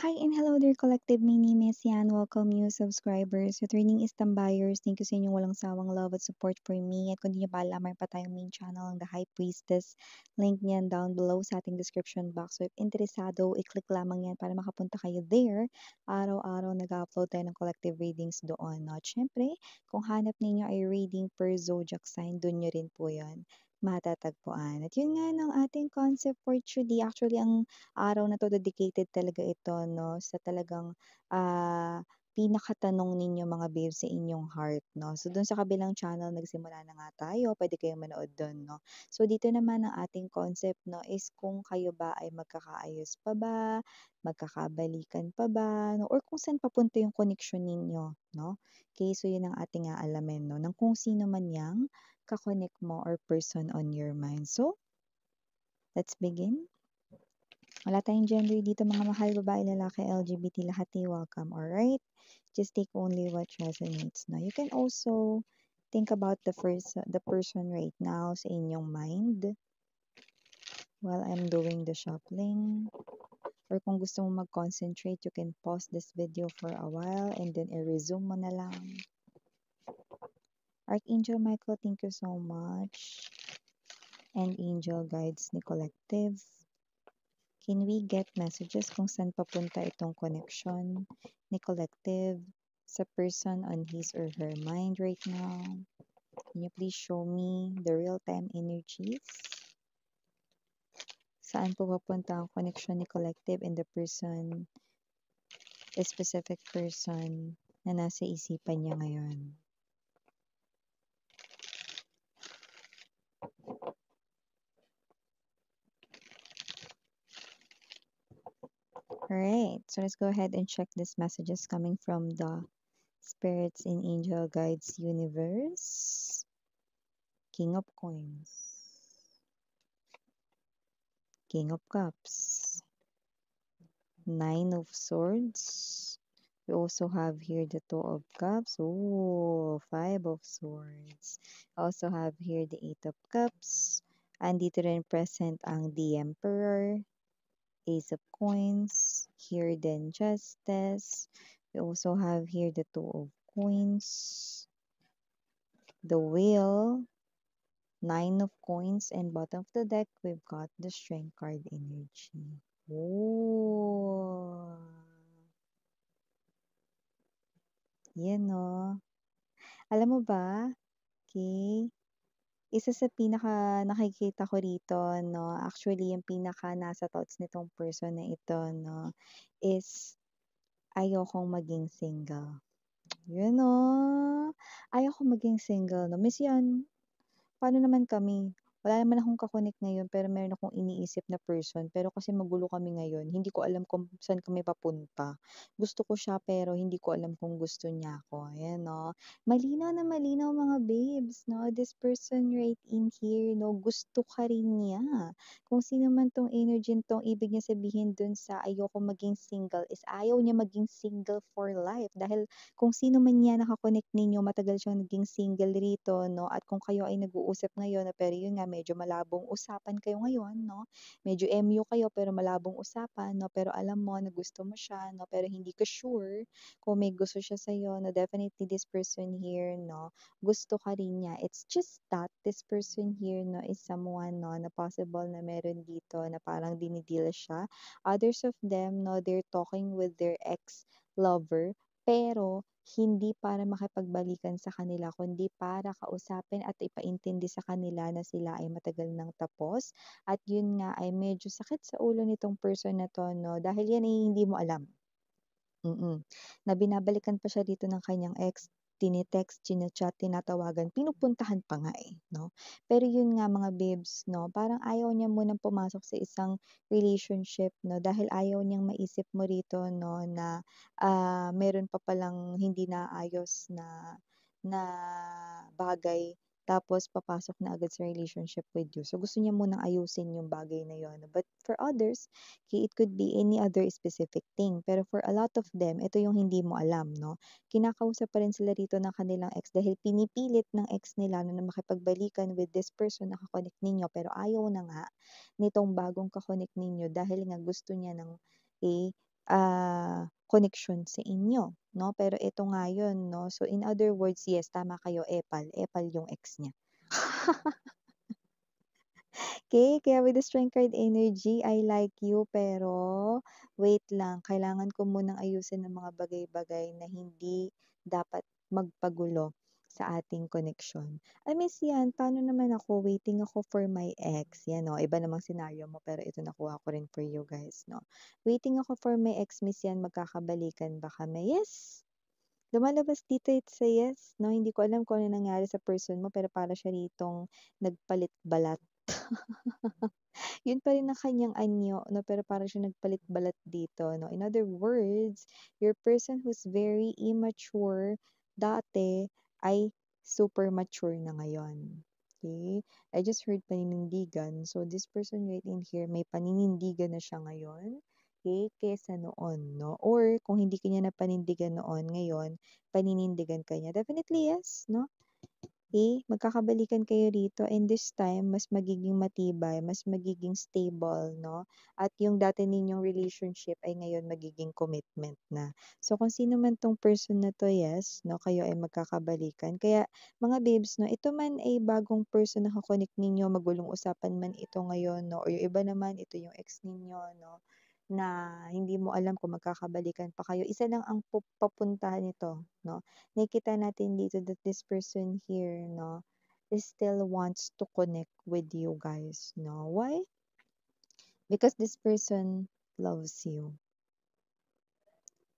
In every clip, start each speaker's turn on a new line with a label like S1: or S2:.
S1: Hi and hello there, collective. My name is Yan. Welcome new subscribers, returning Istambuyers. Thank you sa inyong walang sawang love at support for me. At kung di nyo pa alam, mayroon pa tayong main channel, ang The High Priestess. Link niyan down below sa ating description box. So if interesado, i-click lamang yan para makapunta kayo there. Araw-araw nag-upload tayo ng collective readings doon. No? At syempre, kung hanap ninyo ay reading per zodiac sign, doon nyo rin po yan matatagpuan. At yun nga ng ating concept for today. Actually, ang araw na 'to dedicated talaga ito 'no, sa talagang, pinakatanong ninyo mga babes sa inyong heart 'no. So dun sa kabilang channel nagsimula na nga tayo, puwede kayong manood dun 'no. So dito naman ang ating concept 'no is kung kayo ba ay magkakaayos pa ba, magkakabalikan pa ba 'no, or kung saan papunta yung connection ninyo 'no. Okay, so yun ang ating aalamin 'no, ng kung sino man yang ka-connect mo or person on your mind. So, let's begin. Wala tayong gender dito mga mahal, babae, lalaki, LGBT, lahat ay welcome, alright? Just take only what resonates. Now, you can also think about the person right now sa inyong mind while I'm doing the shuffling. Or kung gusto mo mag-concentrate, you can pause this video for a while and then i-resume mo na lang. Archangel Michael, thank you so much. And Angel Guides ni Collective. Can we get messages kung saan papunta itong connection ni Collective sa person on his or her mind right now? Can you please show me the real-time energies? Saan po papunta ang connection ni Collective and the person, a specific person na nasa isipan niya ngayon? Alright, so let's go ahead and check these messages coming from the Spirits in Angel Guides Universe. King of Coins, King of Cups, Nine of Swords. We also have here the Two of Cups. Oh, Five of Swords. Also have here the Eight of Cups. Andito rin present ang the Emperor, Ace of Coins, here then Justice. We also have here the Two of Coins, the Wheel, Nine of Coins, and bottom of the deck, we've got the Strength card energy. Oh! Yan, no? Alam mo ba, okay, isa sa pinaka nakikita ko rito, no, actually, yung pinaka nasa thoughts nitong person na ito, no, is ayokong maging single. Yun, no? Ayokong maging single, no? Miss yan, paano naman kami? Wala naman akong ka-connect ngayon pero meron akong iniisip na person pero kasi magulo kami ngayon, hindi ko alam kung saan kami papunta. Gusto ko siya pero hindi ko alam kung gusto niya ako. Ayan 'no. Malinaw na malinaw mga babes 'no. This person right in here 'no, gusto ka rin niya. Kung sino man 'tong energy 'tong ibig niya sabihin dun sa ayoko maging single is ayaw niya maging single for life dahil kung sino man yan naka-connect ninyo, matagal siyang naging single rito 'no, at kung kayo ay nag-uusap ngayon na pero yun nga medyo malabong usapan kayo ngayon 'no, medyo MU kayo pero malabong usapan 'no, pero alam mo na gusto mo siya 'no, pero hindi ka sure kung may gusto siya sa'yo 'no, definitely this person here 'no, gusto ka rin niya. It's just that this person here 'no, is someone 'no, na possible na meron dito na parang dini-deal siya. Others of them 'no, they're talking with their ex-lover pero hindi para makipagbalikan sa kanila kundi para kausapin at ipaintindi sa kanila na sila ay matagal nang tapos at yun nga ay medyo sakit sa ulo nitong person na 'to 'no, dahil yan ay hindi mo alam. Na binabalikan pa siya dito ng kanyang ex, tini-text, china-chat, tinatawagan, pinupuntahan pa nga, 'no. Pero yun nga mga babes 'no, parang ayaw niya munang pumasok sa isang relationship 'no, dahil ayaw niyang maisip mo rito 'no na, meron pa palang hindi naayos na na bagay tapos papasok na agad sa relationship with you. So, gusto niya munang ayusin yung bagay na yun. But for others, okay, it could be any other specific thing. Pero for a lot of them, ito yung hindi mo alam, no? Kinakausap pa rin sila rito ng kanilang ex dahil pinipilit ng ex nila na makipagbalikan with this person na kakonect ninyo. Pero ayaw na nga nitong bagong kakonect ninyo dahil nga gusto niya ng connection sa inyo, 'no? Pero ito nga yun, 'no? So, in other words, yes, tama kayo, epal. Epal yung ex niya. Okay, kaya with the strength card energy, I like you, pero wait lang, kailangan ko munang ayusin ang mga bagay-bagay na hindi dapat magpagulo sa ating connection. I miss yan, paano naman ako, waiting ako for my ex, yan o, iba namang senaryo mo, pero ito nakuha ko rin for you guys, no? Waiting ako for my ex, miss yan, magkakabalikan ba kami? Yes! Lumalabas dito it's a yes, no? Hindi ko alam kung ano nangyari sa person mo, pero para siya ritong nagpalit-balat. Yun pa rin ang kanyang anyo 'no, pero parang siya nagpalit-balat dito 'no. In other words, your person who's very immature dati ay super mature na ngayon, okay. I just heard paninindigan, so this person right in here may paninindigan na siya ngayon, okay, kaysa noon 'no, or kung hindi ka niya napanindigan noon, ngayon paninindigan ka niya. Definitely yes 'no. Magkakabalikan kayo rito and this time mas magiging matibay, mas magiging stable 'no, at yung dati ninyong relationship ay ngayon magiging commitment na. So kung sino man 'tong person na 'to, yes 'no, kayo ay magkakabalikan. Kaya mga babes 'no, ito man ay bagong person na ka-connect ninyo, magulong usapan man ito ngayon 'no, or yung iba naman ito yung ex ninyo 'no, na hindi mo alam kung magkakabalikan pa kayo, isa lang ang papuntahan nito 'no. Nakikita natin dito that this person here, no, is still wants to connect with you guys, no? Why? Because this person loves you.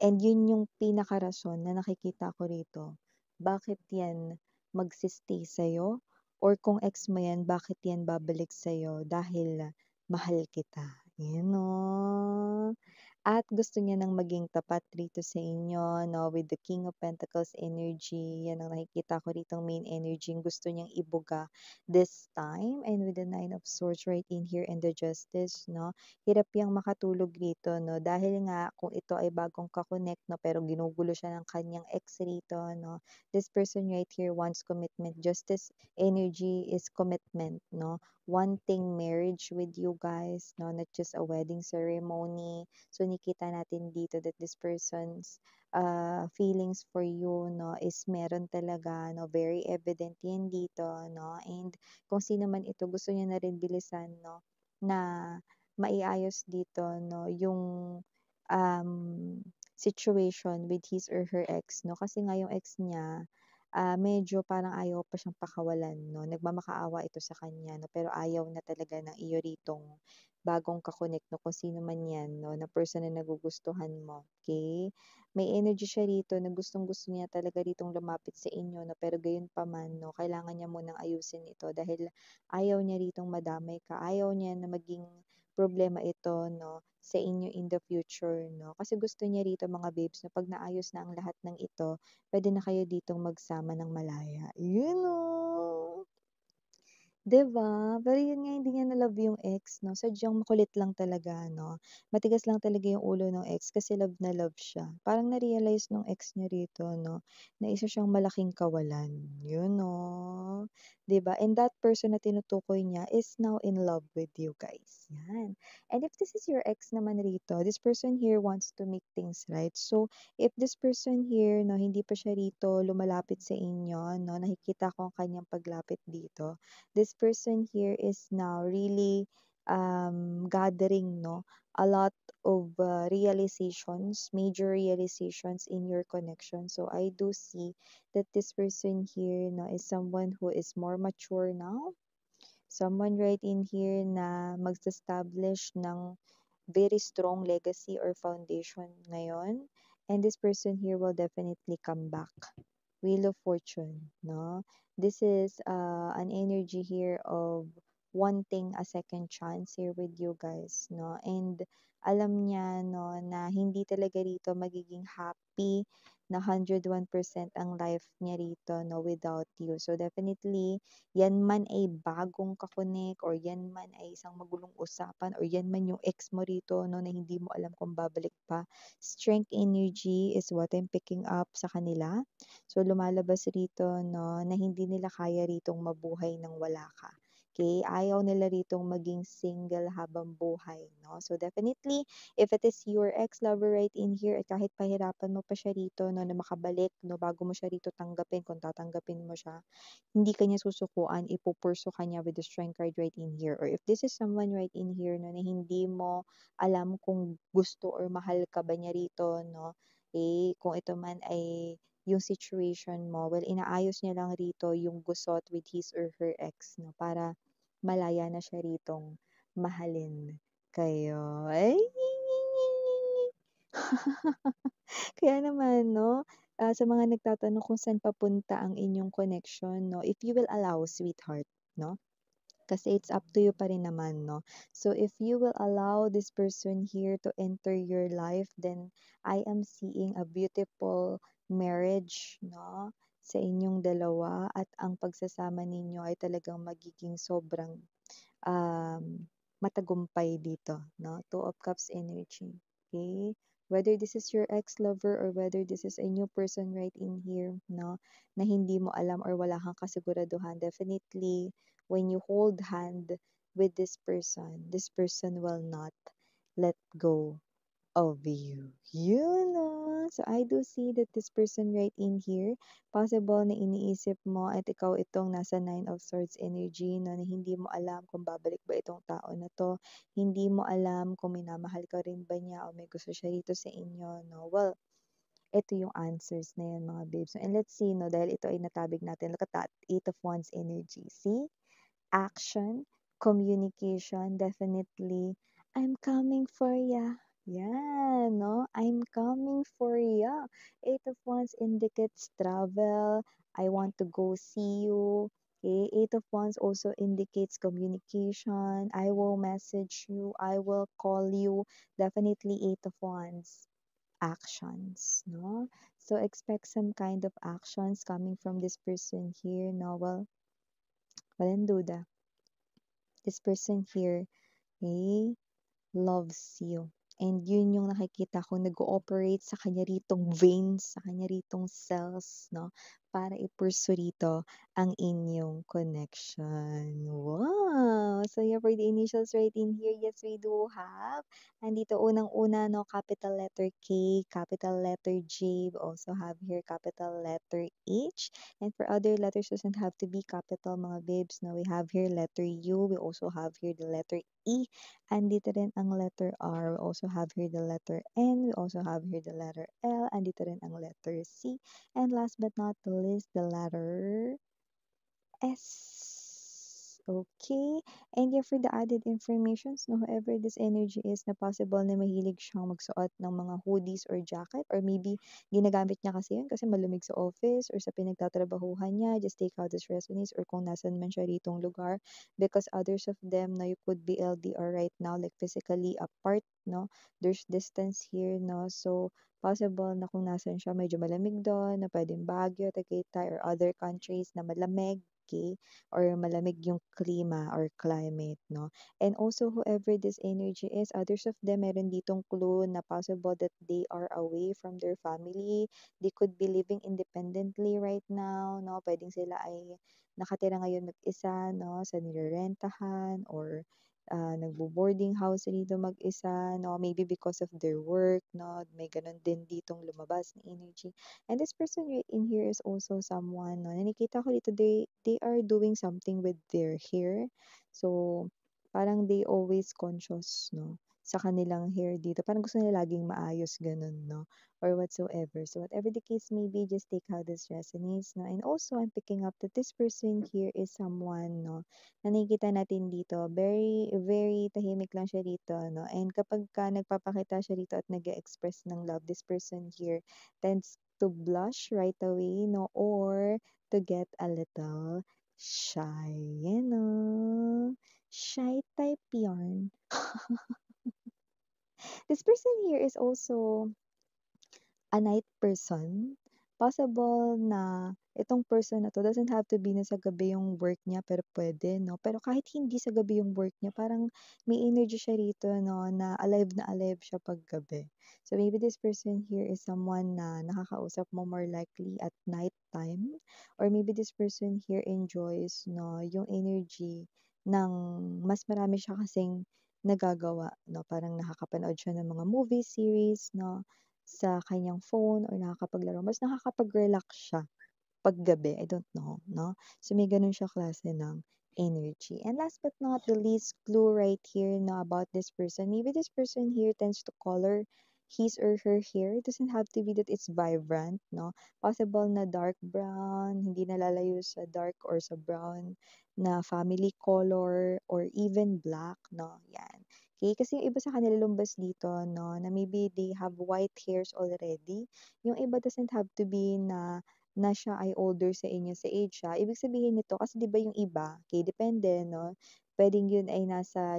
S1: And yun yung pinakarason na nakikita ko rito. Bakit yan magsistay sa'yo? Or kung ex mo yan, bakit yan babalik sa'yo? Dahil mahal kita. Yun, no? At gusto niya nang maging tapat rito sa inyo, no? With the King of Pentacles energy, yan ang nakikita ko rito main energy. Gusto niyang ibuga this time. And with the Nine of Swords right in here and the Justice, no? Hirap yang makatulog rito 'no, dahil nga kung ito ay bagong ka-connect 'no, pero ginugulo siya ng kanyang ex rito 'no. This person right here wants commitment. Justice energy is commitment 'no, wanting marriage with you guys 'no, not just a wedding ceremony. So nakikita natin dito that this person's, feelings for you 'no, is meron talaga 'no, very evident yan dito 'no, and kung sino man ito gusto niya na rin bilisan 'no, na maiayos dito 'no, yung, um, situation with his or her ex 'no. Kasi nga yung ex niya, medyo parang ayaw pa siyang pakawalan 'no, nagmamakaawa ito sa kanya 'no, pero ayaw na talaga ng iyo ritong bagong ka-connect 'no, kung sino man 'yan 'no, na person na nagugustuhan mo, okay. May energy siya rito na gustong-gusto niya talaga ritong lumapit sa inyo 'no, pero gayunpaman 'no, kailangan niya munang ayusin ito dahil ayaw niya ritong madamay ka, ayaw niya na maging problema ito 'no, sa inyo in the future 'no. Kasi gusto niya rito mga babes na 'pag naayos na ang lahat ng ito, puwede na kayo ditong magsama ng malaya. Yun, oh! 'Di ba? Pero yun nga hindi niya na-love yung ex 'no, sadyang makulit lang talaga 'no. Matigas lang talaga yung ulo ng ex kasi love na love siya. Parang na-realize nung ex niya rito 'no, na isa siyang malaking kawalan, yun 'no. 'Di ba? And that person na tinutukoy niya is now in love with you guys, yan. And if this is your ex naman rito, this person here wants to make things right. So, if this person here 'no, hindi pa siya rito lumalapit sa inyo 'no, nakikita ko ang kanyang paglapit dito, this person here is now really gathering no a lot of realizations, major realizations in your connection. So I do see that this person here no is someone who is more mature now, someone right in here na mag-establish ng very strong legacy or foundation ngayon, and this person here will definitely come back. Wheel of Fortune, no? This is an energy here of wanting a second chance here with you guys, no? And alam niya, no, na hindi talaga rito magiging happy na 101% ang life niya rito, no, without you. So definitely, yan man ay bagong kakonek or yan man ay isang magulong usapan or yan man yung ex mo rito, no, na hindi mo alam kung babalik pa. Strength energy is what I'm picking up sa kanila. So lumalabas rito 'no, na hindi nila kaya ritong mabuhay ng wala ka. Okay, ayaw nila ritong maging single habang buhay, no? So definitely, if it is your ex-lover right in here, at kahit pahirapan mo pa siya rito, no, na makabalik, no, bago mo siya rito tanggapin, kung tatanggapin mo siya, hindi ka niya susukuan, ipupurso ka niya with the strength card right in here. Or if this is someone right in here, no, na hindi mo alam kung gusto or mahal ka ba niya rito, no, eh, kung ito man ay yung situation mo, well, inaayos niya lang rito yung gusot with his or her ex, no, para malaya na siya ritong mahalin kayo. Ay! Kaya naman 'no, sa mga nagtatanong kung saan papunta ang inyong connection 'no, if you will allow sweetheart 'no, kasi it's up to you pa rin naman 'no. So if you will allow this person here to enter your life, then I am seeing a beautiful marriage 'no, sa inyong dalawa at ang pagsasama ninyo ay talagang magiging sobrang matagumpay dito 'no, Two of Cups energy, okay. Whether this is your ex-lover or whether this is a new person right in here 'no, na hindi mo alam or wala kang kasiguraduhan, definitely when you hold hand with this person will not let go of you. You know, so I do see that this person right in here, possible na iniisip mo at ikaw itong nasa Nine of Swords energy no, na hindi mo alam kung babalik ba itong tao na 'to, hindi mo alam kung minamahal ka rin ba niya o may gusto siya rito sa inyo 'no. Well, ito yung answers na 'yan mga babes. And let's see 'no, dahil ito ay natabig natin, look at that, Eight of Wands energy. See? Action, communication, definitely, "I'm coming for ya." Yan, no? "I'm coming for ya." Eight of Wands indicates travel, "I want to go see you." Okay? Eight of Wands also indicates communication, "I will message you, I will call you." Definitely Eight of Wands, actions, no? So expect some kind of actions coming from this person here, no? Well, walang duda. This person here, eh, loves you. And yun yung nakikita ko nag-ooperate sa kanya ritong veins, sa kanya ritong cells, no? Para i-pursue rito ang inyong connection. Wow! So yeah, for the initials right in here, yes, we do have. Andito unang-una, no, capital letter K, capital letter J. We also have here capital letter H. And for other letters, doesn't have to be capital, mga babes. No, we have here letter U. We also have here the letter E. Andito rin ang letter R. We also have here the letter N. We also have here the letter L. Andito rin ang letter C. And last but not the least, the letter S. Okay. And yeah, for the added informations, no, whoever this energy is, na possible na mahilig siyang magsuot ng mga hoodies or jacket, or maybe ginagamit niya kasi yun kasi malamig sa office or sa pinagtatrabahuhan niya, just take out this resonates, or kung nasan man siya ritong lugar, because others of them, no, you could be LDR right now, like physically apart, no, there's distance here, no, so possible na kung nasan siya medyo malamig doon, na pwedeng Baguio, Tagaytay, or other countries na malamig, okay, or malamig yung klima or climate, no? And also, whoever this energy is, others of them, meron ditong clue na possible that they are away from their family. They could be living independently right now, no? Pwedeng sila ay nakatira ngayon mag-isa, no? Sa nirerentahan or nagbo-boarding house dito mag-isa, no? Maybe because of their work, no? May ganun din ditong lumabas na energy. And this person right in here is also someone, no, na nakikita ko dito, they are doing something with their hair. So, parang they always conscious, no, sa kanilang hair dito. Parang gusto nila laging maayos, ganun, no, or whatsoever. So, whatever the case may be, just take how this resonates, no. And also, I'm picking up that this person here is someone, no, na nakikita natin dito, very, very tahimik lang siya dito, no. And kapag ka nagpapakita siya dito at nag-express ng love, this person here tends to blush right away, no, or to get a little shy, you know. Shy type yarn. This person here is also a night person. Possible na itong person na 'to doesn't have to be na sa gabi yung work niya, pero pwede 'no. Pero kahit hindi sa gabi yung work niya, parang may energy siya rito 'no, na alive siya 'pag gabi. So maybe this person here is someone na nakakausap mo more likely at night time, or maybe this person here enjoys 'no, yung energy ng mas marami siya kasing nagagawa 'no, parang nakakapanood siya ng mga movie series 'no, sa kanyang phone or nakakapaglaro, mas nakakapag-relax siya 'pag gabi, I don't know 'no. So may gano'n siya klase ng energy. And last but not the least, clue right here na about this person, maybe this person here tends to color his or her hair. It doesn't have to be that it's vibrant 'no. Possible na dark brown, hindi nalalayo sa dark or sa brown na family color or even black 'no, 'yan. Okay, kasi yung iba sa kanila lumbas dito 'no, na maybe they have white hairs already. Yung iba doesn't have to be na siya ay older sa inyo sa age siya. Ibig sabihin nito kasi 'di ba yung iba, okay, depende 'no, puwedeng yun ay nasa,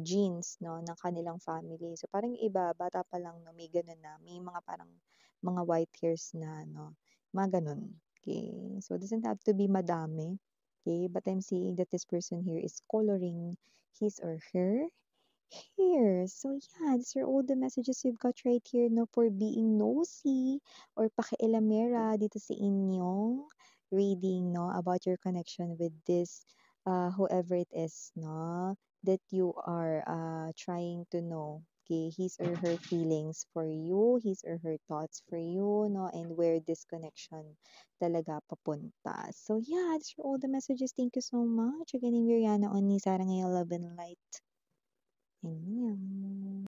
S1: genes 'no, ng kanilang family. So, parang yung iba bata pa lang 'no, may gano'n na, may mga parang mga white hairs na 'no, mga gano'n, okay. So, doesn't have to be madami, okay, but I'm seeing that this person here is coloring his or her here. So yeah, these are all the messages you've got right here, no, for being nosy or pakialamera dito sa inyong reading, no, about your connection with this, whoever it is, no, that you are trying to know. Okay, his or her feelings for you, his or her thoughts for you, no, and where this connection talaga papunta. So yeah, these are all the messages. Thank you so much. Again, I'm Miriana on ni Sarah ngayon Love and Light. Ayan.